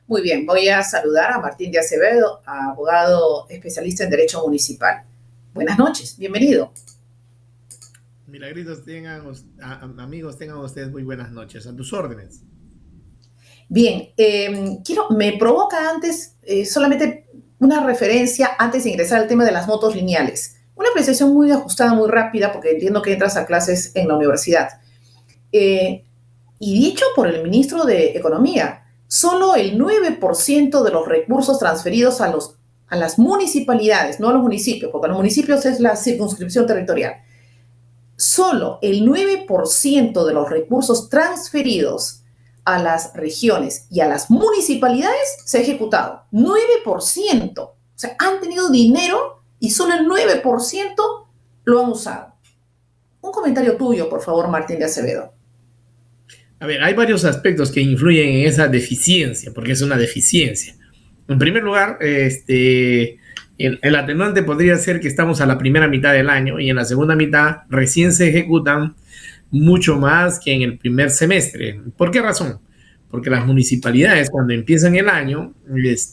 Muy bien, voy a saludar a Martín de Acevedo, abogado especialista en Derecho Municipal. Buenas noches, bienvenido. Milagritos, amigos, tengan ustedes muy buenas noches. A tus órdenes. Bien, me provoca antes solamente una referencia antes de ingresar al tema de las motos lineales. Una apreciación muy ajustada, muy rápida, porque entiendo que entras a clases en la universidad. Y dicho por el ministro de Economía, solo el 9% de los recursos transferidos a las municipalidades, no a los municipios, porque a los municipios es la circunscripción territorial. Solo el 9% de los recursos transferidos a las regiones y a las municipalidades se ha ejecutado. 9%. O sea, han tenido dinero y solo el 9% lo han usado. Un comentario tuyo, por favor, Martín de Acevedo. A ver, hay varios aspectos que influyen en esa deficiencia, porque es una deficiencia. En primer lugar, el atenuante podría ser que estamos a la primera mitad del año y en la segunda mitad recién se ejecutan mucho más que en el primer semestre. ¿Por qué razón? Porque las municipalidades cuando empiezan el año,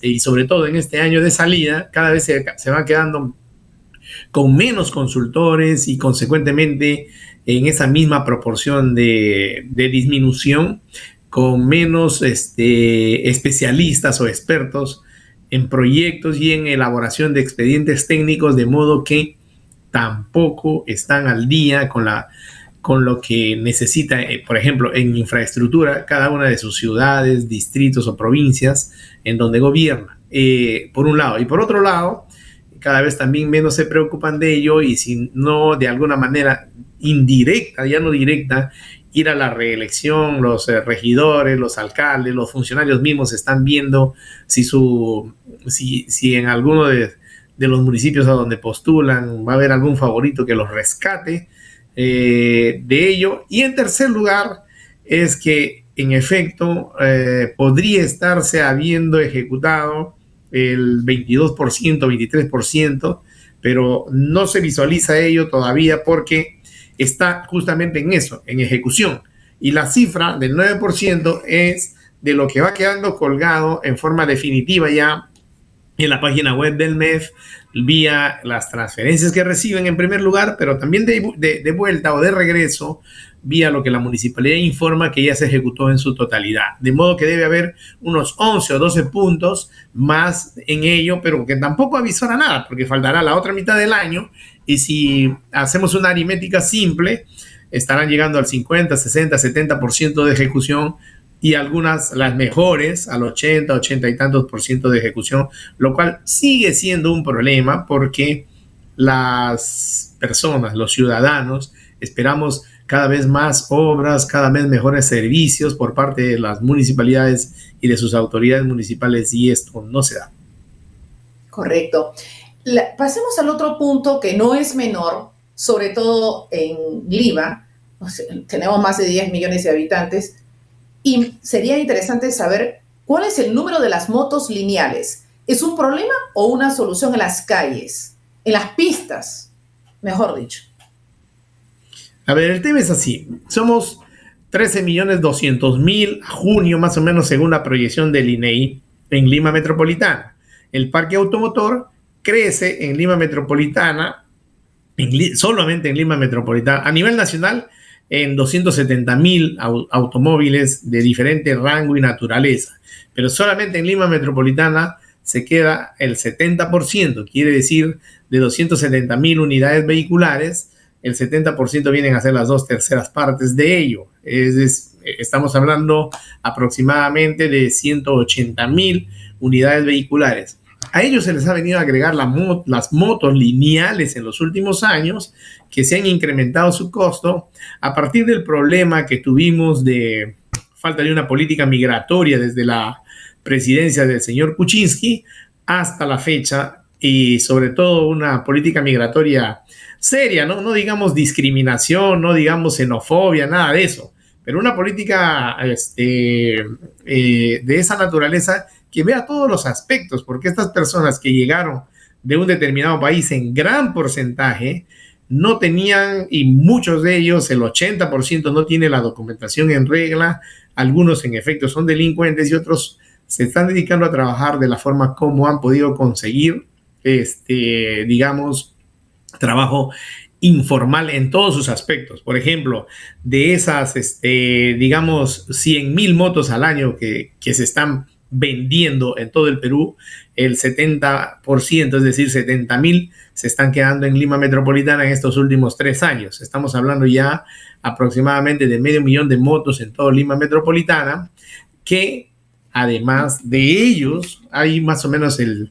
y sobre todo en este año de salida, cada vez se van quedando con menos consultores y consecuentemente en esa misma proporción de disminución, con menos especialistas o expertos en proyectos y en elaboración de expedientes técnicos, de modo que tampoco están al día con lo que necesita, por ejemplo, en infraestructura, cada una de sus ciudades, distritos o provincias en donde gobierna, por un lado. Y por otro lado, cada vez también menos se preocupan de ello y si no, de alguna manera indirecta, ya no directa, ir a la reelección, los regidores, los alcaldes, los funcionarios mismos están viendo si en alguno de los municipios a donde postulan va a haber algún favorito que los rescate de ello. Y en tercer lugar es que en efecto podría estarse habiendo ejecutado el 22%, 23%, pero no se visualiza ello todavía porque está justamente en eso, en ejecución. Y la cifra del 9% es de lo que va quedando colgado en forma definitiva ya en la página web del MEF, vía las transferencias que reciben en primer lugar, pero también de vuelta o de regreso, vía lo que la municipalidad informa que ya se ejecutó en su totalidad. De modo que debe haber unos 11 o 12 puntos más en ello, pero que tampoco avisora nada, porque faltará la otra mitad del año, y si hacemos una aritmética simple, estarán llegando al 50, 60, 70% de ejecución, y algunas, las mejores, al 80, 80 y tantos % de ejecución, lo cual sigue siendo un problema porque las personas, los ciudadanos, esperamos cada vez más obras, cada vez mejores servicios por parte de las municipalidades y de sus autoridades municipales, y esto no se da. Correcto. Pasemos al otro punto que no es menor, sobre todo en Lima. O sea, tenemos más de 10 millones de habitantes. Y sería interesante saber cuál es el número de las motos lineales. ¿Es un problema o una solución en las calles, en las pistas, mejor dicho? A ver, el tema es así. Somos 13.200.000 a junio, más o menos, según la proyección del INEI, en Lima Metropolitana. El parque automotor crece en Lima Metropolitana, solamente en Lima Metropolitana. A nivel nacional, en 270.000 automóviles de diferente rango y naturaleza, pero solamente en Lima Metropolitana se queda el 70%, quiere decir de 270.000 unidades vehiculares, el 70% vienen a ser las 2/3 partes de ello. Estamos hablando aproximadamente de 180.000 unidades vehiculares. A ellos se les ha venido a agregar las motos lineales en los últimos años, que se han incrementado su costo a partir del problema que tuvimos de falta de una política migratoria desde la presidencia del señor Kuczynski hasta la fecha, y sobre todo una política migratoria seria, no digamos discriminación, no digamos xenofobia, nada de eso, pero una política de esa naturaleza que vea todos los aspectos, porque estas personas que llegaron de un determinado país en gran porcentaje no tenían, y muchos de ellos, el 80% no tiene la documentación en regla, algunos en efecto son delincuentes y otros se están dedicando a trabajar de la forma como han podido conseguir, digamos, trabajo informal en todos sus aspectos. Por ejemplo, de esas, digamos, 100,000 motos al año que se están vendiendo en todo el Perú, el 70%, es decir, 70,000, se están quedando en Lima Metropolitana en estos últimos 3 años. Estamos hablando ya aproximadamente de 500,000 de motos en todo Lima Metropolitana, que además de ellos hay más o menos el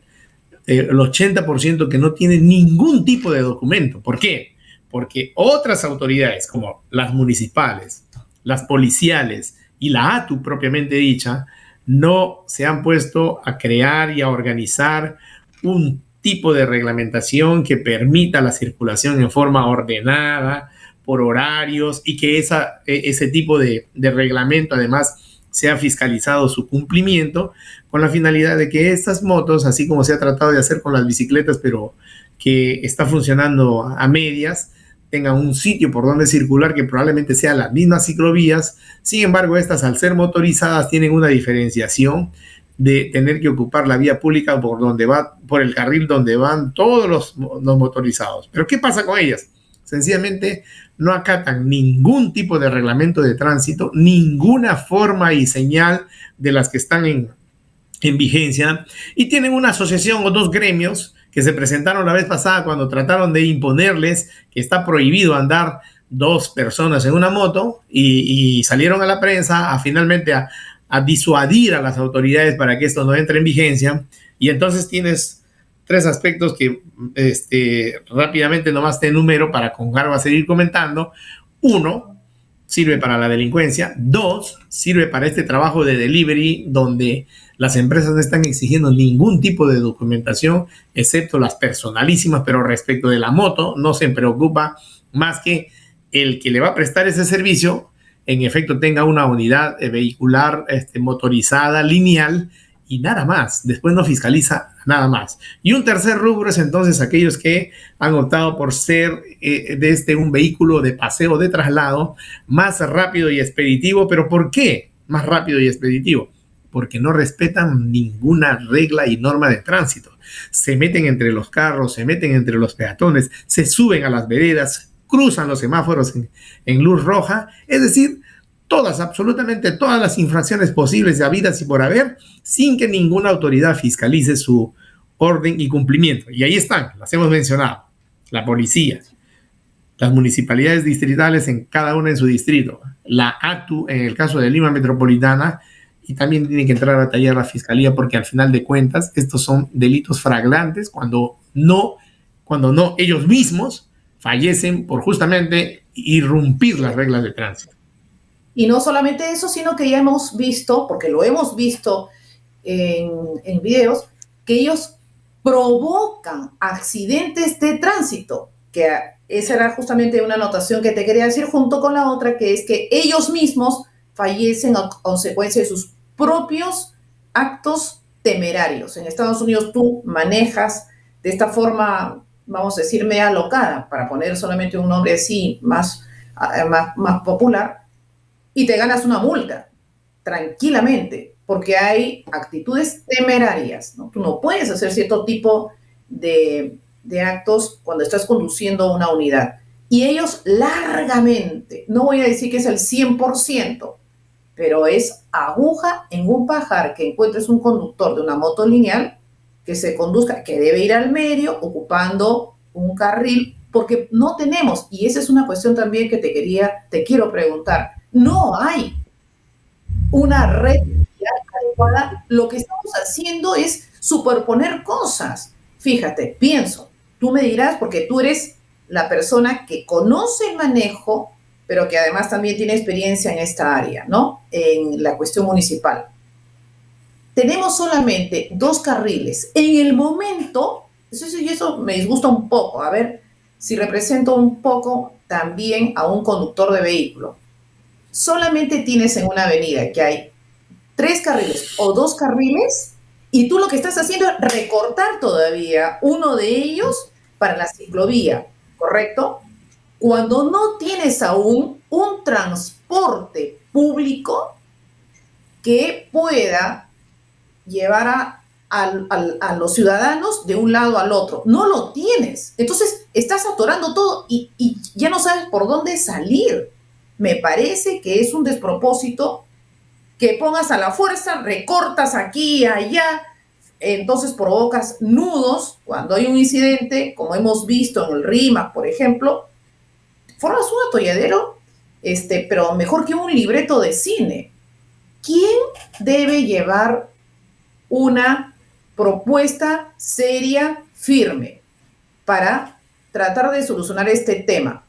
80% que no tiene ningún tipo de documento. ¿Por qué? Porque otras autoridades como las municipales, las policiales y la ATU propiamente dicha, no se han puesto a crear y a organizar un tipo de reglamentación que permita la circulación en forma ordenada, por horarios, y que ese tipo de reglamento además sea fiscalizado su cumplimiento, con la finalidad de que estas motos, así como se ha tratado de hacer con las bicicletas, pero que está funcionando a medias, tengan un sitio por donde circular que probablemente sean las mismas ciclovías. Sin embargo, estas, al ser motorizadas, tienen una diferenciación de tener que ocupar la vía pública por el carril donde van todos los motorizados. Pero ¿qué pasa con ellas? Sencillamente no acatan ningún tipo de reglamento de tránsito, ninguna forma y señal de las que están en vigencia, y tienen una asociación o dos gremios que se presentaron la vez pasada cuando trataron de imponerles que está prohibido andar 2 personas en una moto, y salieron a la prensa finalmente a disuadir a las autoridades para que esto no entre en vigencia. Y entonces tienes 3 aspectos que rápidamente nomás te enumero para con Garba seguir comentando. 1, sirve para la delincuencia. 2, sirve para este trabajo de delivery donde las empresas no están exigiendo ningún tipo de documentación, excepto las personalísimas, pero respecto de la moto no se preocupa más que el que le va a prestar ese servicio en efecto tenga una unidad vehicular motorizada, lineal, y nada más. Después no fiscaliza nada más. Y un tercer rubro es entonces aquellos que han optado por ser un vehículo de paseo, de traslado, más rápido y expeditivo. ¿Pero por qué más rápido y expeditivo? Porque no respetan ninguna regla y norma de tránsito. Se meten entre los carros, se meten entre los peatones, se suben a las veredas, cruzan los semáforos en luz roja. Es decir, absolutamente todas las infracciones posibles de habidas y por haber, sin que ninguna autoridad fiscalice su orden y cumplimiento. Y ahí están, las hemos mencionado: la policía, las municipalidades distritales en cada una en su distrito, la ATU en el caso de Lima Metropolitana, y también tiene que entrar a tallar la fiscalía, porque al final de cuentas estos son delitos flagrantes cuando no ellos mismos fallecen por justamente irrumpir las reglas de tránsito. Y no solamente eso, sino que ya hemos visto, porque lo hemos visto en videos, que ellos provocan accidentes de tránsito, que esa era justamente una anotación que te quería decir junto con la otra, que es que ellos mismos fallecen a consecuencia de sus propios actos temerarios. En Estados Unidos tú manejas de esta forma, vamos a decir, media alocada, para poner solamente un nombre así más popular, y te ganas una multa tranquilamente, porque hay actitudes temerarias, ¿no? Tú no puedes hacer cierto tipo de actos cuando estás conduciendo una unidad. Y ellos largamente, no voy a decir que es el 100%, pero es aguja en un pajar que encuentres un conductor de una moto lineal que se conduzca, que debe ir al medio ocupando un carril, porque no tenemos, y esa es una cuestión también que te quiero preguntar. No hay una red adecuada. Lo que estamos haciendo es superponer cosas. Fíjate, pienso, tú me dirás, porque tú eres la persona que conoce el manejo, pero que además también tiene experiencia en esta área, ¿no? En la cuestión municipal. Tenemos solamente 2 carriles. En el momento, eso me disgusta un poco. A ver si represento un poco también a un conductor de vehículo. Solamente tienes en una avenida que hay 3 carriles o 2 carriles, y tú lo que estás haciendo es recortar todavía uno de ellos para la ciclovía, ¿correcto? Cuando no tienes aún un transporte público que pueda llevar a los ciudadanos de un lado al otro. No lo tienes. Entonces estás atorando todo y ya no sabes por dónde salir. Me parece que es un despropósito que pongas a la fuerza, recortas aquí y allá, entonces provocas nudos cuando hay un incidente, como hemos visto en el RIMAC, por ejemplo, formas un atolladero, pero mejor que un libreto de cine. ¿Quién debe llevar una propuesta seria, firme, para tratar de solucionar este tema?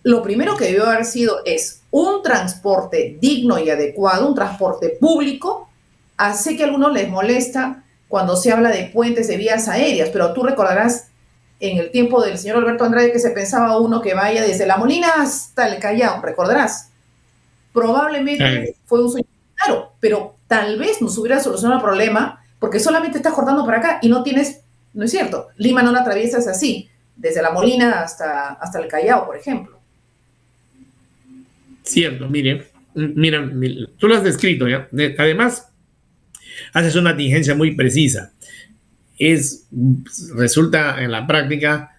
Lo primero que debió haber sido es un transporte digno y adecuado, un transporte público. Sé que a algunos les molesta cuando se habla de puentes, de vías aéreas, pero tú recordarás en el tiempo del señor Alberto Andrade que se pensaba uno que vaya desde La Molina hasta el Callao, recordarás. Probablemente fue un sueño claro, pero tal vez nos hubiera solucionado el problema porque solamente estás cortando para acá y no tienes, no es cierto, Lima no la atraviesas así, desde La Molina hasta el Callao, por ejemplo. Cierto, mira, tú lo has descrito, ¿ya? Además, haces una tingencia muy precisa. Resulta en la práctica,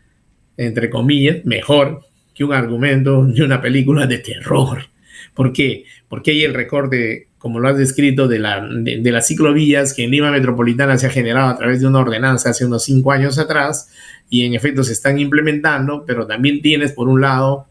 entre comillas, mejor que un argumento de una película de terror. ¿Por qué? Porque hay el recorte, como lo has descrito, de las ciclovías que en Lima Metropolitana se ha generado a través de una ordenanza hace unos 5 años atrás y en efecto se están implementando, pero también tienes por un lado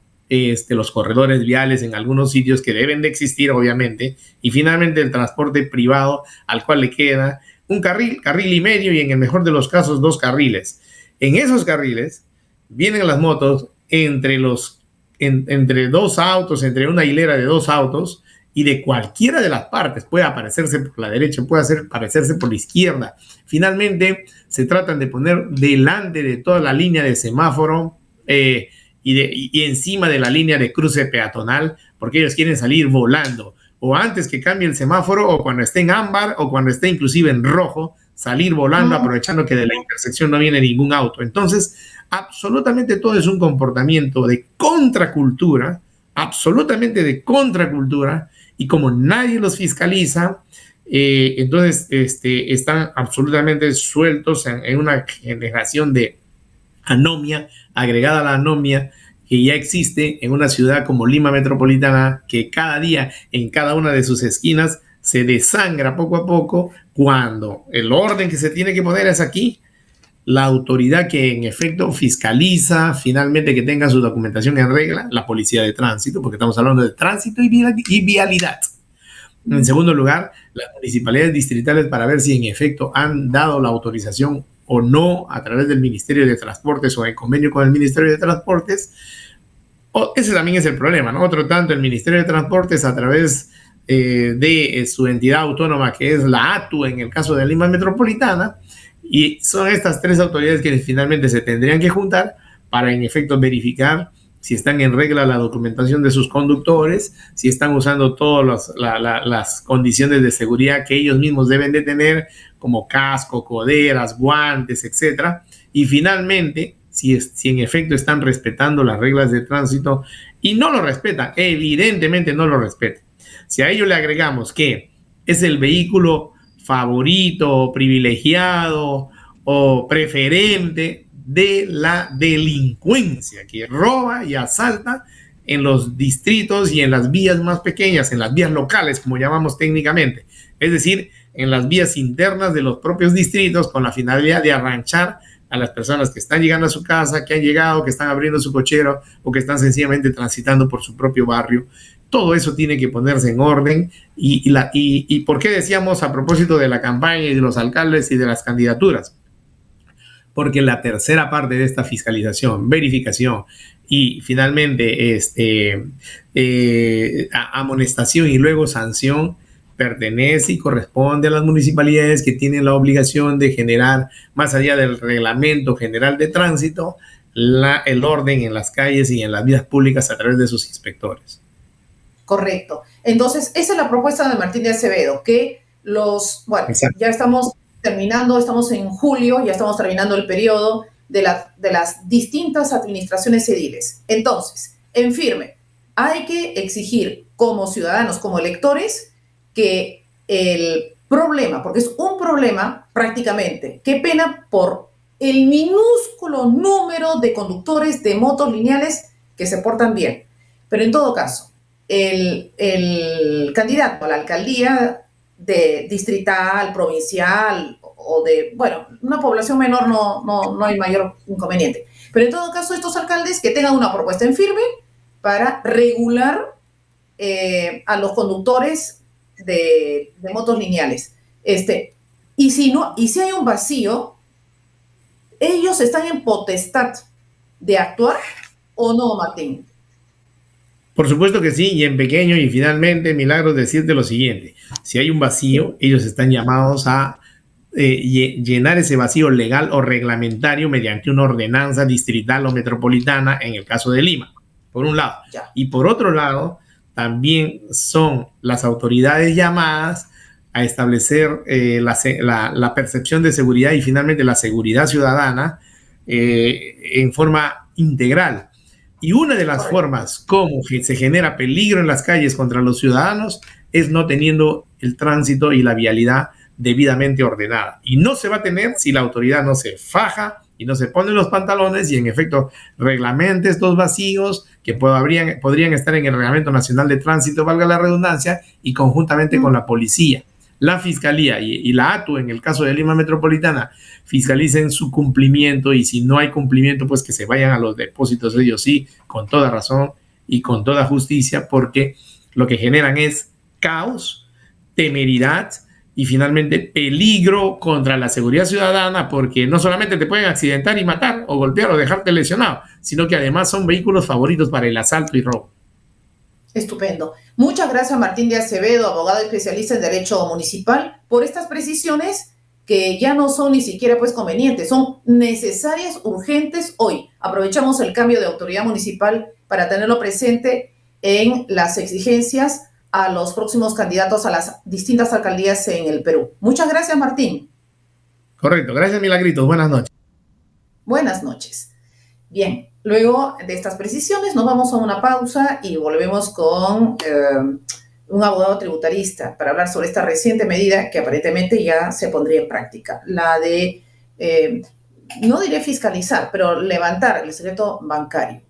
los corredores viales en algunos sitios que deben de existir, obviamente, y finalmente el transporte privado al cual le queda un carril y medio y en el mejor de los casos 2 carriles. En esos carriles vienen las motos entre 2 autos, entre una hilera de 2 autos, y de cualquiera de las partes, puede aparecerse por la derecha, puede aparecerse por la izquierda. Finalmente, se tratan de poner delante de toda la línea de semáforo y encima de la línea de cruce peatonal, porque ellos quieren salir volando, o antes que cambie el semáforo, o cuando esté en ámbar, o cuando esté inclusive en rojo, salir volando, aprovechando que de la intersección no viene ningún auto. Entonces, absolutamente todo es un comportamiento de contracultura, absolutamente de contracultura, y como nadie los fiscaliza, entonces están absolutamente sueltos en una generación de anomia, agregada a la anomia que ya existe en una ciudad como Lima Metropolitana, que cada día en cada una de sus esquinas se desangra poco a poco, cuando el orden que se tiene que poner es aquí, la autoridad que en efecto fiscaliza finalmente que tenga su documentación en regla, la policía de tránsito, porque estamos hablando de tránsito y vialidad. En segundo lugar, las municipalidades distritales para ver si en efecto han dado la autorización o no a través del Ministerio de Transportes o en convenio con el Ministerio de Transportes. Ese también es el problema, ¿no? Otro tanto, el Ministerio de Transportes a través de su entidad autónoma, que es la ATU en el caso de Lima Metropolitana, y son estas 3 autoridades que finalmente se tendrían que juntar para en efecto verificar si están en regla la documentación de sus conductores, si están usando todas las condiciones de seguridad que ellos mismos deben de tener, como casco, coderas, guantes, etc. Y finalmente, si en efecto están respetando las reglas de tránsito, y no lo respetan, evidentemente no lo respetan. Si a ello le agregamos que es el vehículo favorito, privilegiado o preferente de la delincuencia que roba y asalta en los distritos y en las vías más pequeñas, en las vías locales, como llamamos técnicamente, es decir, en las vías internas de los propios distritos, con la finalidad de arranchar a las personas que están llegando a su casa, que han llegado, que están abriendo su cochero o que están sencillamente transitando por su propio barrio. Todo eso tiene que ponerse en orden. ¿Y por qué decíamos a propósito de la campaña y de los alcaldes y de las candidaturas? Porque la tercera parte de esta fiscalización, verificación y finalmente amonestación y luego sanción pertenece y corresponde a las municipalidades, que tienen la obligación de generar, más allá del reglamento general de tránsito, el orden en las calles y en las vías públicas a través de sus inspectores. Correcto. Entonces, esa es la propuesta de Martín de Acevedo, que Exacto. Ya estamos terminando, estamos en julio, ya estamos terminando el periodo de las distintas administraciones ediles. Entonces, en firme, hay que exigir como ciudadanos, como electores, que el problema, porque es un problema prácticamente. Qué pena por el minúsculo número de conductores de motos lineales que se portan bien. Pero en todo caso, el candidato a la alcaldía de distrital, provincial o de, bueno, una población menor no hay mayor inconveniente. Pero en todo caso, estos alcaldes que tengan una propuesta en firme para regular a los conductores de motos lineales. Y si hay un vacío, ellos están en potestad de actuar o no, Martín. Por supuesto que sí, y en pequeño, y finalmente, Milagros, decirte lo siguiente: si hay un vacío, ellos están llamados a llenar ese vacío legal o reglamentario mediante una ordenanza distrital o metropolitana en el caso de Lima, por un lado. Ya. Y por otro lado, también son las autoridades llamadas a establecer la percepción de seguridad y finalmente la seguridad ciudadana en forma integral. Y una de las formas como se genera peligro en las calles contra los ciudadanos es no teniendo el tránsito y la vialidad debidamente ordenada. Y no se va a tener si la autoridad no se faja y no se pone los pantalones y en efecto reglamente estos vacíos que podrían estar en el Reglamento Nacional de Tránsito, valga la redundancia, y conjuntamente con la policía, la Fiscalía y la ATU, en el caso de Lima Metropolitana, fiscalicen su cumplimiento, y si no hay cumplimiento, pues que se vayan a los depósitos ellos sí, con toda razón y con toda justicia, porque lo que generan es caos, temeridad y finalmente peligro contra la seguridad ciudadana, porque no solamente te pueden accidentar y matar o golpear o dejarte lesionado, sino que además son vehículos favoritos para el asalto y robo. Estupendo. Muchas gracias, Martín de Acevedo, abogado especialista en Derecho Municipal, por estas precisiones que ya no son ni siquiera pues convenientes, son necesarias, urgentes hoy. Aprovechamos el cambio de autoridad municipal para tenerlo presente en las exigencias a los próximos candidatos a las distintas alcaldías en el Perú. Muchas gracias, Martín. Correcto. Gracias, Milagritos. Buenas noches. Buenas noches. Bien, luego de estas precisiones nos vamos a una pausa y volvemos con un abogado tributarista para hablar sobre esta reciente medida que aparentemente ya se pondría en práctica, la de, no diré fiscalizar, pero levantar el secreto bancario.